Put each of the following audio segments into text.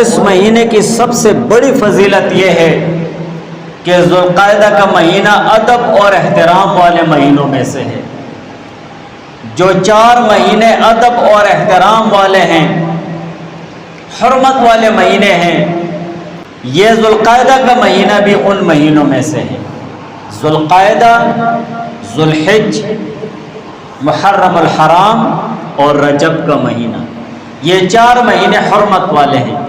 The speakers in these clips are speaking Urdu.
اس مہینے کی سب سے بڑی فضیلت یہ ہے کہ ذوالقعدہ کا مہینہ ادب اور احترام والے مہینوں میں سے ہے۔ جو 4 مہینے ادب اور احترام والے ہیں، حرمت والے مہینے ہیں، یہ ذوالقعدہ کا مہینہ بھی ان مہینوں میں سے ہے۔ ذوالقعدہ، ذوالحج، محرم الحرام اور رجب کا مہینہ، یہ 4 مہینے حرمت والے ہیں۔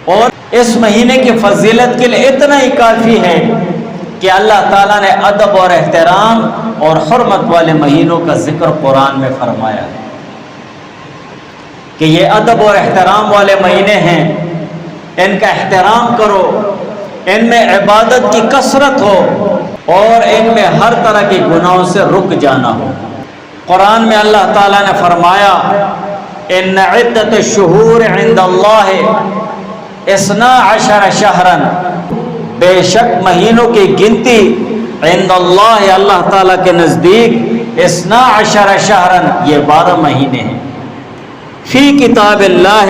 اور اس مہینے کی فضیلت کے لیے اتنا ہی کافی ہے کہ اللہ تعالیٰ نے ادب اور احترام اور حرمت والے مہینوں کا ذکر قرآن میں فرمایا ہے کہ یہ ادب اور احترام والے مہینے ہیں، ان کا احترام کرو، ان میں عبادت کی کثرت ہو اور ان میں ہر طرح کے گناہوں سے رک جانا ہو۔ قرآن میں اللہ تعالیٰ نے فرمایا ان عدت الشہور عند اللہ 12 شہرا، بے شک مہینوں کی گنتی عند اللہ، اللہ تعالیٰ کے نزدیک 12 شہرا، یہ 12 مہینے ہیں۔ فی کتاب اللہ،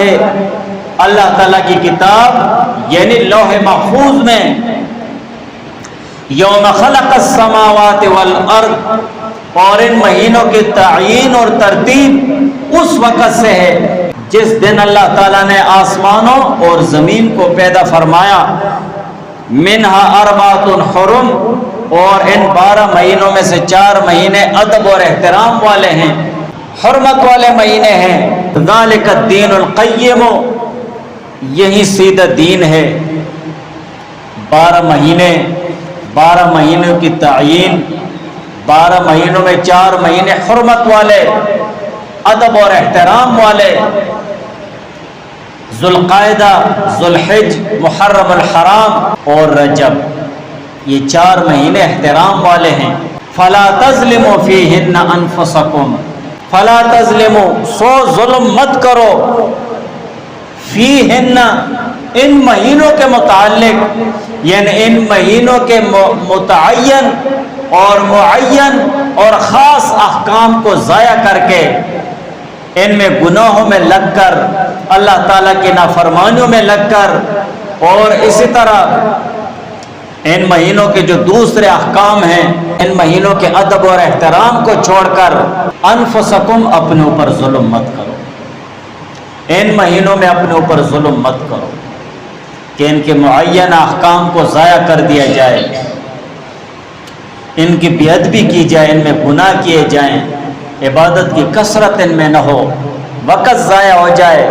اللہ تعالیٰ کی کتاب یعنی لوح محفوظ میں، یوم خلق السماوات والارض، اور ان مہینوں کی تعیین اور ترتیب اس وقت سے ہے جس دن اللہ تعالیٰ نے آسمانوں اور زمین کو پیدا فرمایا۔ منہا اربعۃ حرم، اور ان 12 مہینوں میں سے 4 مہینے ادب اور احترام والے ہیں، حرمت والے مہینے ہیں۔ ذالک الدین القیم، یہی سیدھا دین ہے۔ 12 مہینوں کی تعیین، 12 مہینوں میں 4 مہینے حرمت والے، ادب اور احترام والے، ذوالقعدہ، ذوالحج، محرم الحرام اور رجب، یہ 4 مہینے احترام والے ہیں۔ فلا تظلموا فیہن انفسکم، فلا تظلموا، سو ظلم مت کرو، فیہن، ان مہینوں کے متعلق، یعنی ان مہینوں کے متعین اور معین اور خاص احکام کو ضائع کر کے، ان میں گناہوں میں لگ کر، اللہ تعالیٰ کی نافرمانیوں میں لگ کر، اور اسی طرح ان مہینوں کے جو دوسرے احکام ہیں، ان مہینوں کے ادب اور احترام کو چھوڑ کر انفسکم، اپنے اوپر ظلم مت کرو، ان مہینوں میں اپنے اوپر ظلم مت کرو کہ ان کے معینہ احکام کو ضائع کر دیا جائے، ان کی بے ادبی کی جائے، ان میں گناہ کیے جائیں، عبادت کی کثرت ان میں نہ ہو، وقت ضائع ہو جائے،